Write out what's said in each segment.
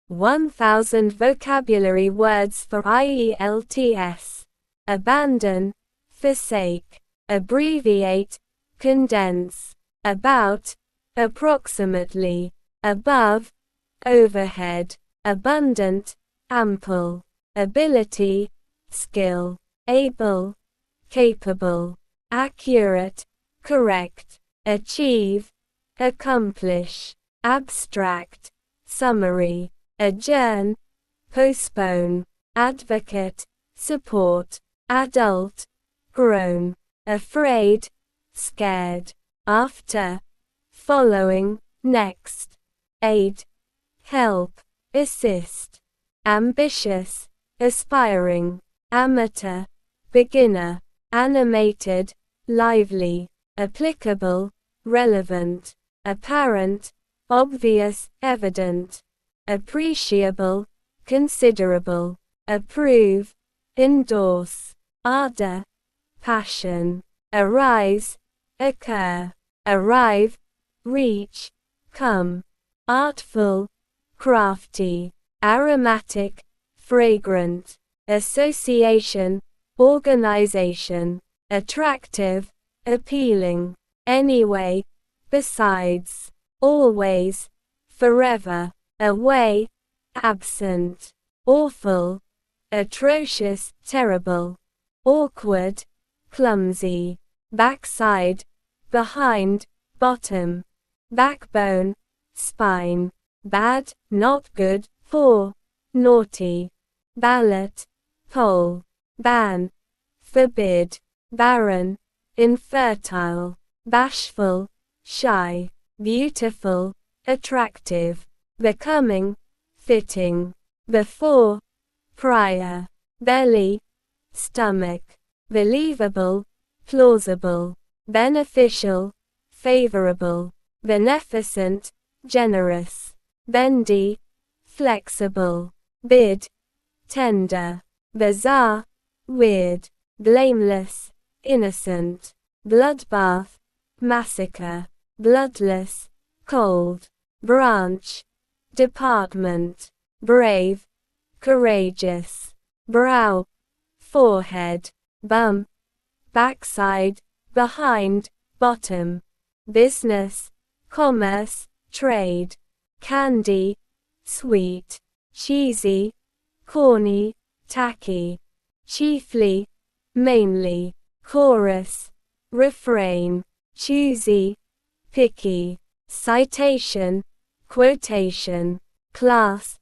1000 vocabulary words for IELTS. Abandon, forsake, abbreviate, condense, about, approximately, above, overhead, abundant, ample, ability, skill, able, capable, accurate, correct, achieve, accomplish, abstract, summary, adjourn, postpone, advocate, support, adult, grown, afraid, scared, after, following, next, aid, help, assist, ambitious, aspiring, amateur, beginner, animated, lively, applicable, relevant, apparent, obvious, evident, appreciable, considerable, approve, endorse, ardor, passion, arise, occur, arrive, reach, come, artful, crafty, aromatic, fragrant, association, organization, attractive, appealing, anyway, besides, always, forever, away, absent, awful, atrocious, terrible, awkward, clumsy, backside, behind, bottom, backbone, spine, bad, not good, poor, naughty, ballot, poll, ban, forbid, barren, infertile, bashful, shy, beautiful, attractive, becoming, fitting, before, prior, belly, stomach, believable, plausible, beneficial, favorable, beneficent, generous, bendy, flexible, bid, tender, bizarre, weird, blameless, innocent, bloodbath, massacre, bloodless, cold, branch, department, brave, courageous, brow, forehead, bum, backside, behind, bottom, business, commerce, trade, candy, sweet, cheesy, corny, tacky, chiefly, mainly, chorus, refrain, choosy, picky, citation, quotation, class,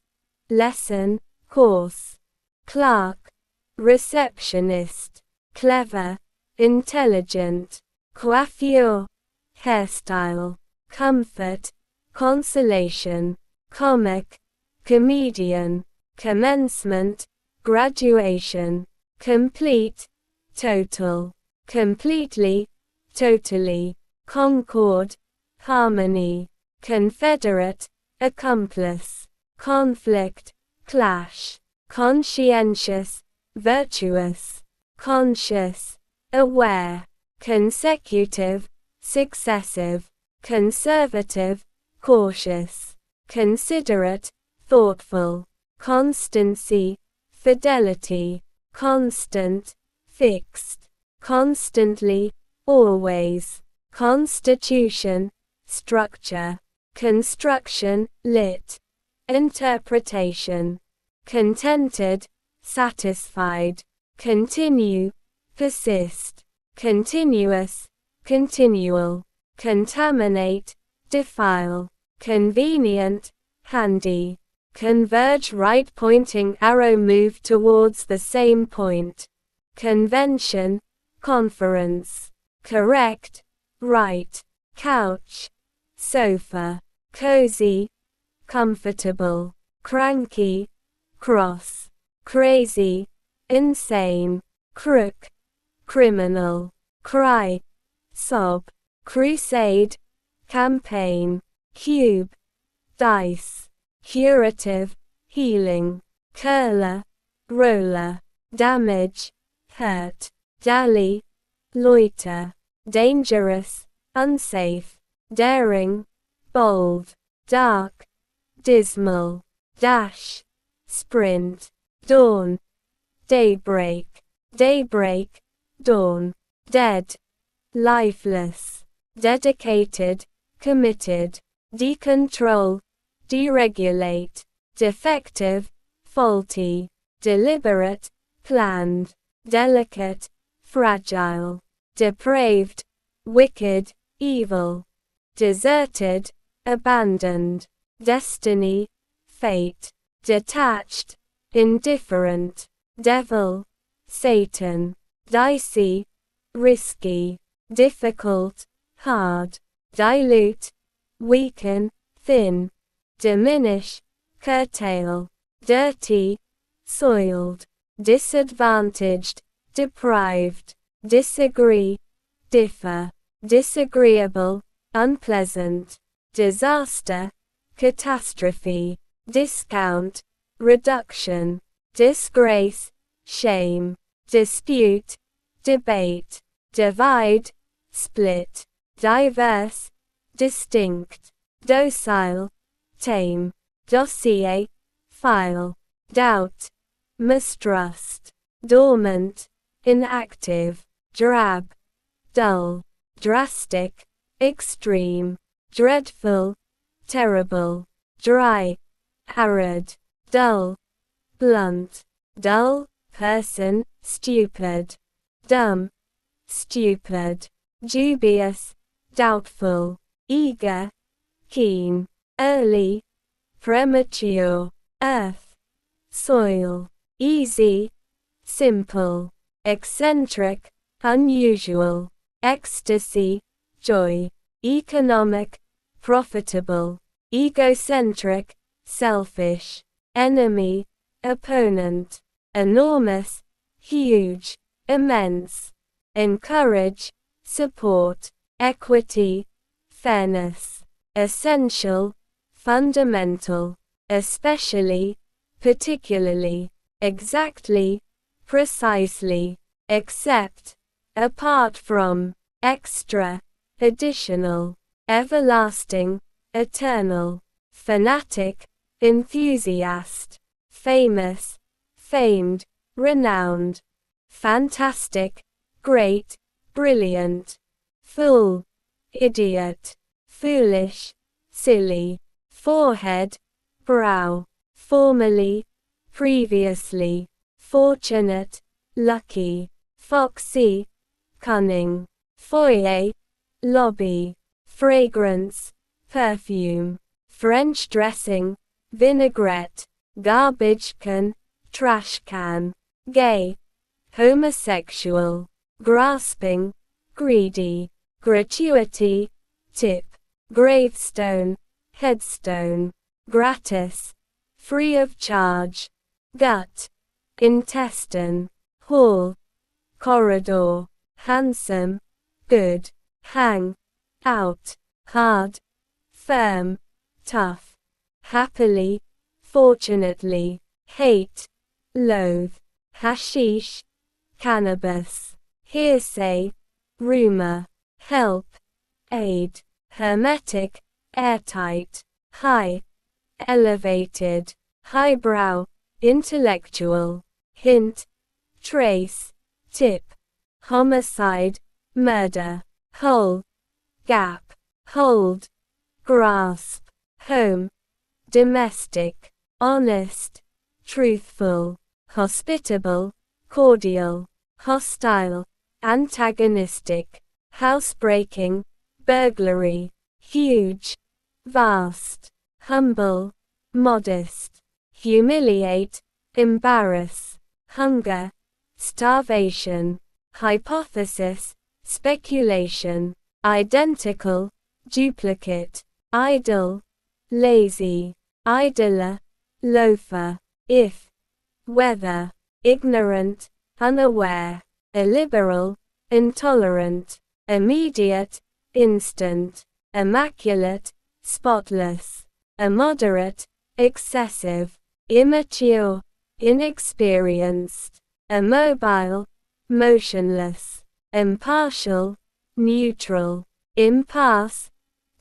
lesson, course, clerk, receptionist, clever, intelligent, coiffure, hairstyle, comfort, consolation, comic, comedian, commencement, graduation, complete, total, completely, totally, concord, harmony, confederate, accomplice, conflict, clash, conscientious, virtuous, conscious, aware, consecutive, successive, conservative, cautious, considerate, thoughtful, constancy, fidelity, constant, fixed, constantly, always, constitution, structure, construction, lit, interpretation, contented, satisfied, continue, persist, continuous, continual, contaminate, defile, convenient, handy, converge right pointing arrow move towards the same point, convention, conference, correct, right, couch, sofa, cozy, comfortable, cranky, cross, crazy, insane, crook, criminal, cry, sob, crusade, campaign, cube, dice, curative, healing, curler, roller, damage, hurt, dally, loiter, dangerous, unsafe, daring, bold, dark, dismal, dash, sprint, dawn, daybreak, daybreak, dawn, dead, lifeless, dedicated, committed, decontrol, deregulate, defective, faulty, deliberate, planned, delicate, fragile, depraved, wicked, evil, deserted, abandoned, destiny, fate, detached, indifferent, devil, Satan, dicey, risky, difficult, hard, dilute, weaken, thin, diminish, curtail, dirty, soiled, disadvantaged, deprived, disagree, differ, disagreeable, unpleasant, disaster, catastrophe, discount, reduction, disgrace, shame, dispute, debate, divide, split, diverse, distinct, docile, tame, dossier, file, doubt, mistrust, dormant, inactive, drab, dull, drastic, extreme, dreadful, terrible, dry, arid, dull, blunt, dull, person, stupid, dumb, stupid, dubious, doubtful, eager, keen, early, premature, earth, soil, easy, simple, eccentric, unusual, ecstasy, joy, economic, profitable, egocentric, selfish, enemy, opponent, enormous, huge, immense, encourage, support, equity, fairness, essential, fundamental, especially, particularly, exactly, precisely, except, apart from, extra, additional, everlasting, eternal, fanatic, enthusiast, famous, famed, renowned, fantastic, great, brilliant, fool, idiot, foolish, silly, forehead, brow, formerly, previously, fortunate, lucky, foxy, cunning, foyer, lobby, fragrance, perfume, French dressing, vinaigrette, garbage can, trash can, gay, homosexual, grasping, greedy, gratuity, tip, gravestone, headstone, gratis, free of charge, gut, intestine, hall, corridor, handsome, good, hang, out, hard, firm, tough, happily, fortunately, hate, loathe, hashish, cannabis, hearsay, rumor, help, aid, hermetic, airtight, high, elevated, highbrow, intellectual, hint, trace, tip, homicide, murder, hole, gap, hold, grasp, home, domestic, honest, truthful, hospitable, cordial, hostile, antagonistic, housebreaking, burglary, huge, vast, humble, modest, humiliate, embarrass, hunger, starvation, hypothesis, speculation, identical, duplicate, idle, lazy, idler, loafer, if, whether, ignorant, unaware, illiberal, intolerant, immediate, instant, immaculate, spotless, immoderate, excessive, immature, inexperienced, immobile, motionless, impartial, neutral, impasse,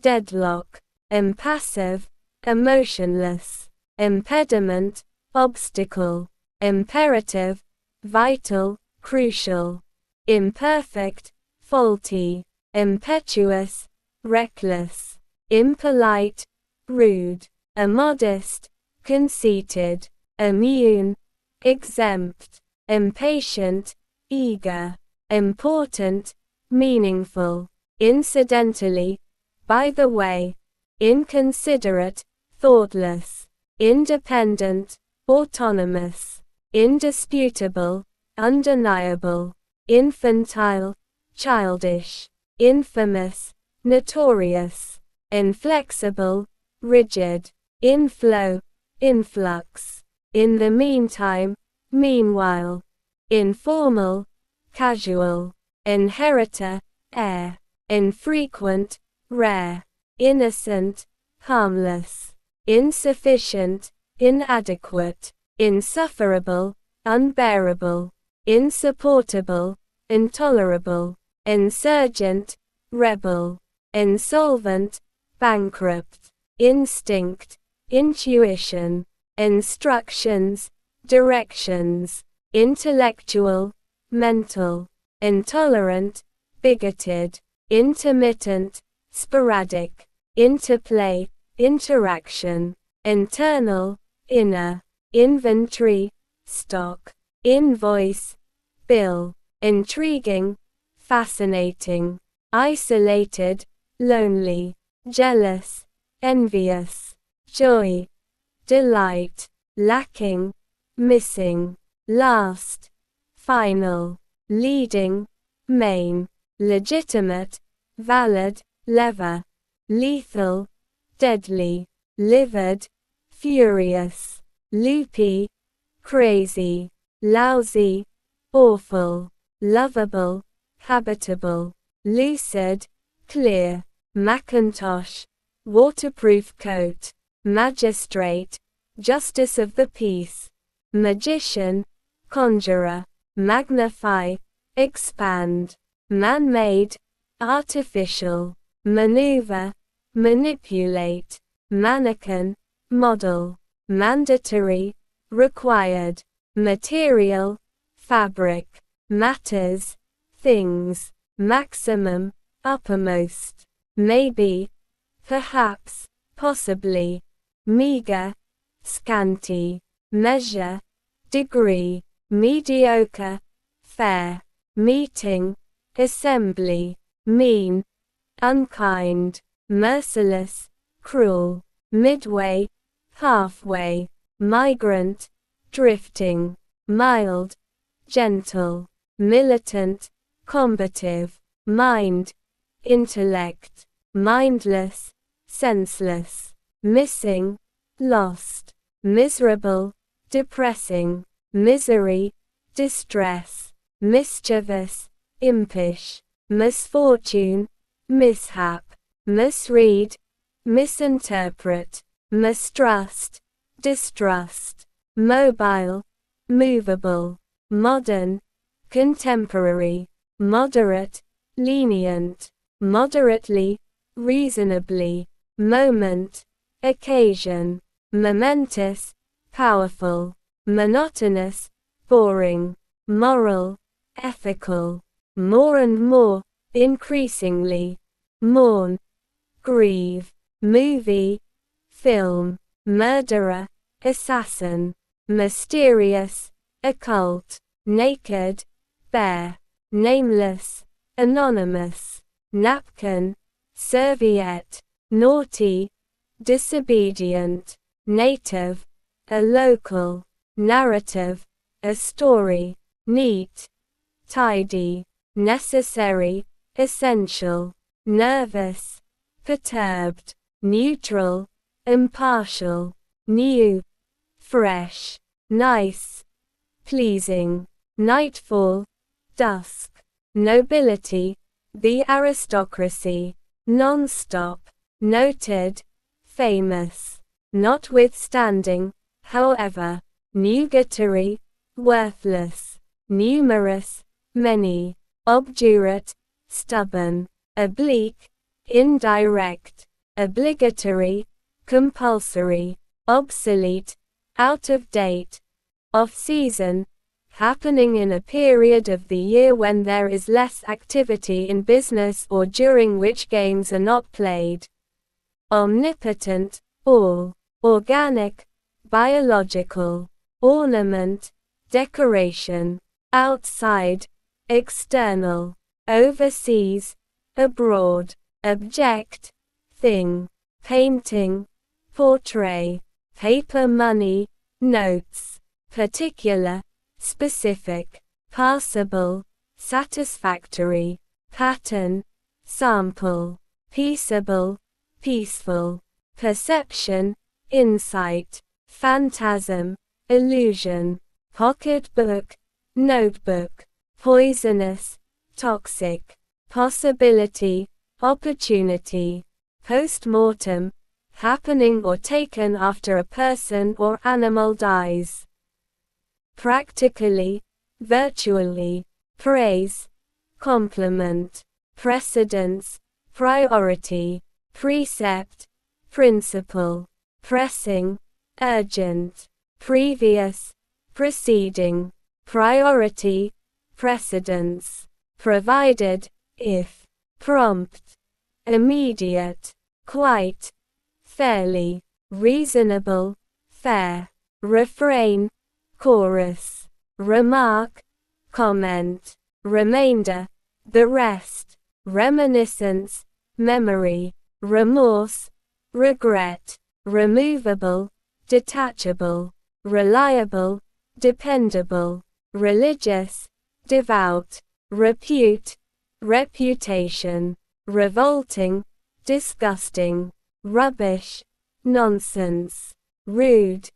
deadlock, impassive, emotionless, impediment, obstacle, imperative, vital, crucial, imperfect, faulty, impetuous, reckless, impolite, rude, immodest, conceited, immune, exempt, impatient, eager, important, meaningful, incidentally, by the way, inconsiderate, thoughtless, independent, autonomous, indisputable, undeniable, infantile, childish, infamous, notorious, inflexible, rigid, inflow, influx, in the meantime, meanwhile, informal, casual, inheritor, heir, infrequent, rare, innocent, harmless, insufficient, inadequate, insufferable, unbearable, insupportable, intolerable, insurgent, rebel, insolvent, bankrupt, instinct, intuition, instructions, directions, intellectual, mental, intolerant, bigoted, intermittent, sporadic, interplay, interaction, internal, inner, inventory, stock, invoice, bill, intriguing, fascinating, isolated, lonely, jealous, envious, joy, delight, lacking, missing, last, final, leading, main, legitimate, valid, lever, lethal, deadly, livid, furious, loopy, crazy, lousy, awful, lovable, habitable, lucid, clear, Macintosh, waterproof coat, magistrate, justice of the peace, magician, conjurer, magnify, expand, man-made, artificial, maneuver, manipulate, mannequin, model, mandatory, required, material, fabric, matters, things, maximum, uppermost, maybe, perhaps, possibly, meager, scanty, measure, degree, mediocre, fair, meeting, assembly, mean, unkind, merciless, cruel, midway, halfway, migrant, drifting, mild, gentle, militant, combative, mind, intellect, mindless, senseless, missing, lost, miserable, depressing, misery, distress, mischievous, impish, misfortune, mishap, misread, misinterpret, mistrust, distrust, mobile, movable, modern, contemporary, moderate, lenient, moderately, reasonably, moment, occasion, momentous, powerful, monotonous, boring, moral, ethical, more and more, increasingly, mourn, grieve, movie, film, murderer, assassin, mysterious, occult, naked, bare, nameless, anonymous, napkin, serviette, naughty, disobedient, native, a local, narrative, a story, neat, tidy, necessary, essential, nervous, perturbed, neutral, impartial, new, fresh, nice, pleasing, nightfall, dusk, nobility, the aristocracy, non-stop, noted, famous, notwithstanding, however, nugatory, worthless, numerous, many, obdurate, stubborn, oblique, indirect, obligatory, compulsory, obsolete, out of date, off-season, happening in a period of the year when there is less activity in business or during which games are not played. Omnipotent, all, organic, biological, ornament, decoration, outside, external, overseas, abroad, object, thing, painting, portray, paper money, notes, particular, specific, passable, satisfactory, pattern, sample, peaceable, peaceful, perception, insight, phantasm, illusion, pocketbook, notebook, poisonous, toxic, possibility, opportunity, post-mortem, happening or taken after a person or animal dies. Practically, virtually, praise, compliment, precedence, priority, precept, principle, pressing, urgent, previous, preceding, priority, precedence, provided, if, prompt, immediate, quite, fairly, reasonable, fair, refrain, chorus, remark, comment, remainder, the rest, reminiscence, memory, remorse, regret, removable, detachable, reliable, dependable, religious, devout, repute, reputation, revolting, disgusting, rubbish, nonsense, rude,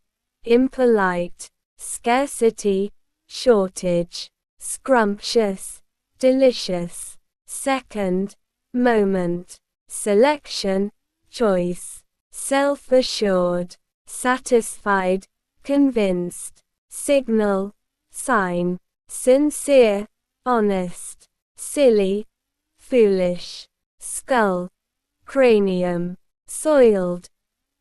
impolite, scarcity, shortage, scrumptious, delicious, second, moment, selection, choice, self-assured, satisfied, convinced, signal, sign, sincere, honest, silly, foolish, skull, cranium, soiled,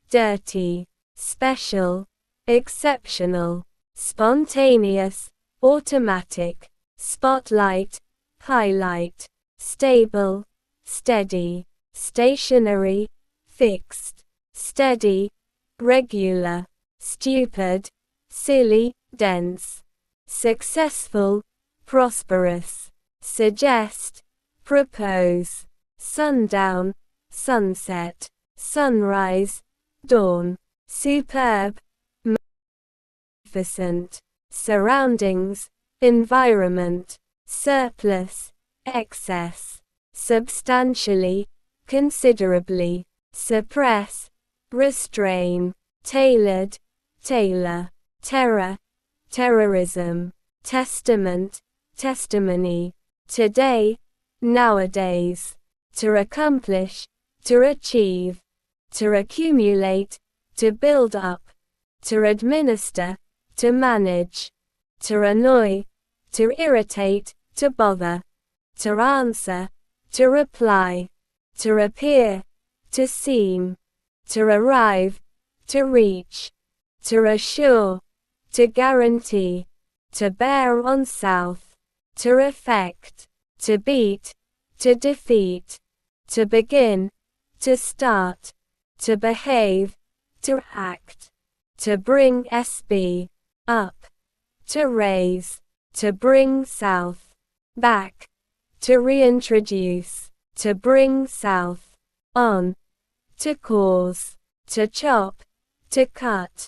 dirty, special, exceptional, spontaneous, automatic, spotlight, highlight, stable, steady, stationary, fixed, steady, regular, stupid, silly, dense, successful, prosperous, suggest, propose, sundown, sunset, sunrise, dawn, superb, magnificent, surroundings, environment, surplus, excess, substantially, considerably, suppress, restrain, tailored, tailor, terror, terrorism, testament, testimony, today, nowadays, to accomplish, to achieve, to accumulate, to build up, to administer, to manage, to annoy, to irritate, to bother, to answer, to reply, to appear, to seem, to arrive, to reach, to assure, to guarantee, to bear on south, to effect, to beat, to defeat, to begin, to start, to behave, to act, to bring SB, up, to raise, to bring south, back, to reintroduce, to bring south, on, to cause, to chop, to cut,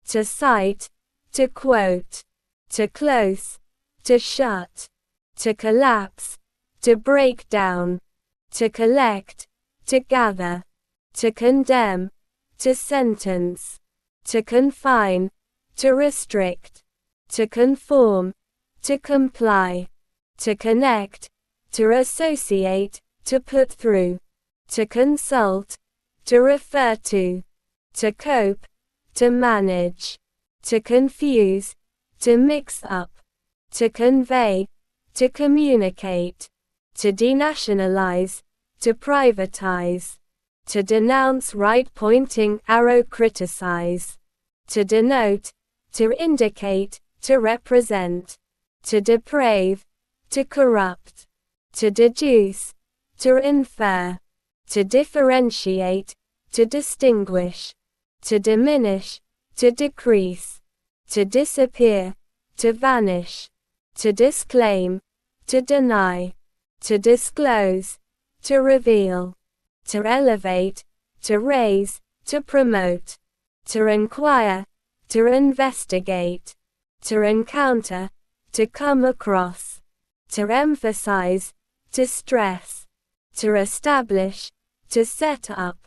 to cite, to quote, to close, to shut, to collapse, to break down, to collect, to gather, to condemn, to sentence, to confine, to restrict, to conform, to comply, to connect, to associate, to put through, to consult, to refer to cope, to manage, to confuse, to mix up, to convey, to communicate, to denationalize, to privatize, to denounce right-pointing arrow criticize, to denote, to indicate, to represent, to deprave, to corrupt, to deduce, to infer, to differentiate, to distinguish, to diminish, to decrease, to disappear, to vanish, to disclaim, to deny, to disclose, to reveal, to elevate, to raise, to promote, to inquire, to investigate, to encounter, to come across, to emphasize, to stress, to establish, to set up,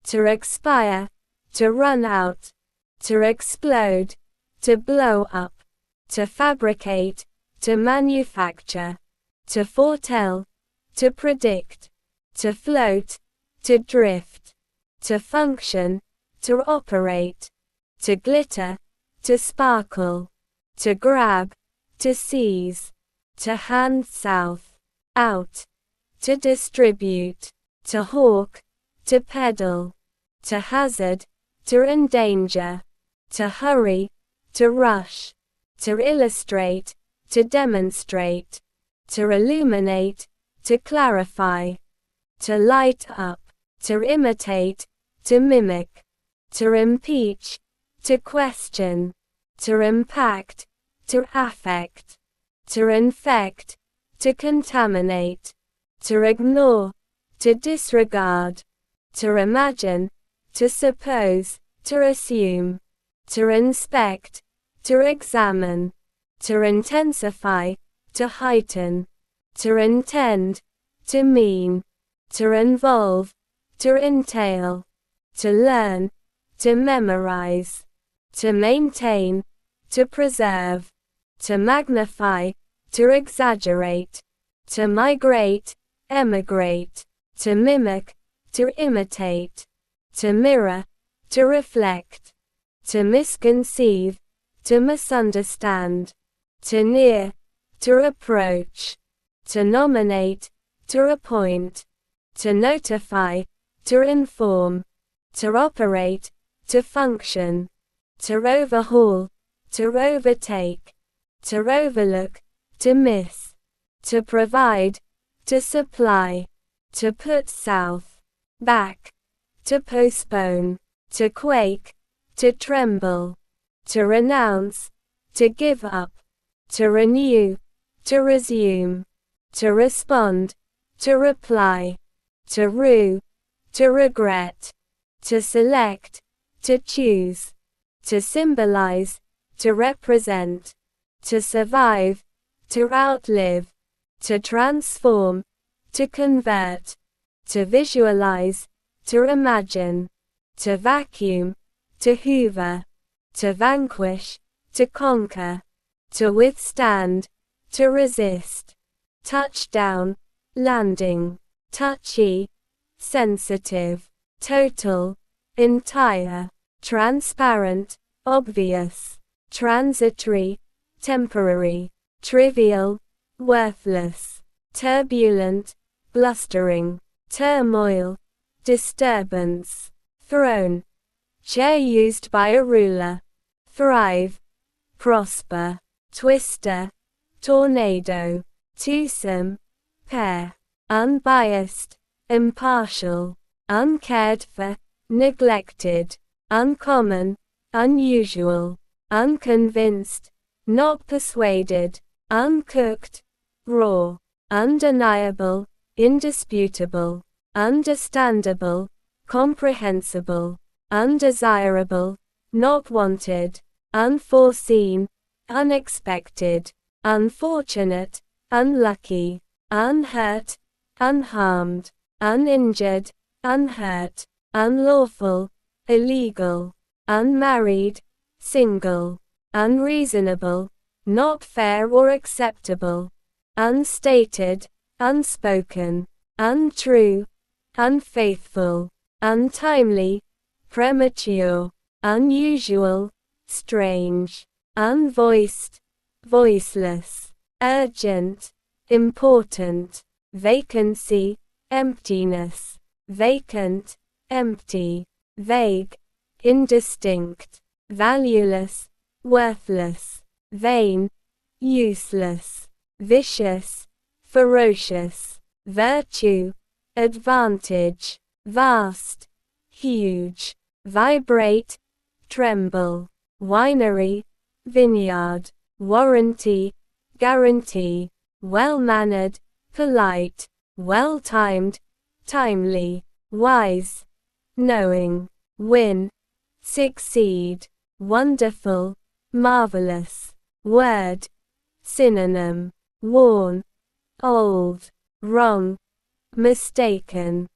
to expire, to run out, to explode, to blow up, to fabricate, to manufacture, to foretell, to predict, to float, to drift, to function, to operate, to glitter, to sparkle, to grab, to seize, to hand south, out, to distribute, to hawk, to peddle, to hazard, to endanger, to hurry, to rush, to illustrate, to demonstrate, to illuminate, to clarify, to light up, to imitate, to mimic, to impeach, to question, to impact, to affect, to infect, to contaminate, to ignore, to disregard, to imagine, to suppose, to assume, to inspect, to examine, to intensify, to heighten, to intend, to mean, to involve, to entail, to learn, to memorize, to maintain, to preserve, to magnify, to exaggerate, to migrate, emigrate, to mimic, to imitate, to mirror, to reflect, to misconceive, to misunderstand, to near, to approach, to nominate, to appoint, to notify, to inform, to operate, to function, to overhaul, to overtake, to overlook, to miss, to provide, to supply, to put south, back, to postpone, to quake, to tremble, to renounce, to give up, to renew, to resume, to respond, to reply, to rue, to regret, to select, to choose, to symbolize, to represent, to survive, to outlive, to transform, to convert, to visualize, to imagine, to vacuum, to hoover, to vanquish, to conquer, to withstand, to resist, touchdown, landing, touchy, sensitive, total, entire, transparent, obvious, transitory, temporary, trivial, worthless, turbulent, blustering, turmoil, disturbance, throne, chair used by a ruler, thrive, prosper, twister, tornado, twosome, pair, unbiased, impartial, uncared for, neglected, uncommon, unusual, unconvinced, not persuaded, uncooked, raw, undeniable, indisputable, understandable, comprehensible, undesirable, not wanted, unforeseen, unexpected, unfortunate, unlucky, unhurt, unharmed, uninjured, unhurt, unlawful, illegal, unmarried, single, unreasonable, not fair or acceptable, unstated, unspoken, untrue, unfaithful, untimely, premature, unusual, strange, unvoiced, voiceless, urgent, important, vacancy, emptiness, vacant, empty, vague, indistinct, valueless, worthless, vain, useless, vicious, ferocious, virtue, advantage, vast, huge, vibrate, tremble, winery, vineyard, warranty, guarantee, well-mannered, polite, well-timed, timely, wise, knowing, win, succeed, wonderful, marvelous, word, synonym, warn, old, wrong, mistaken.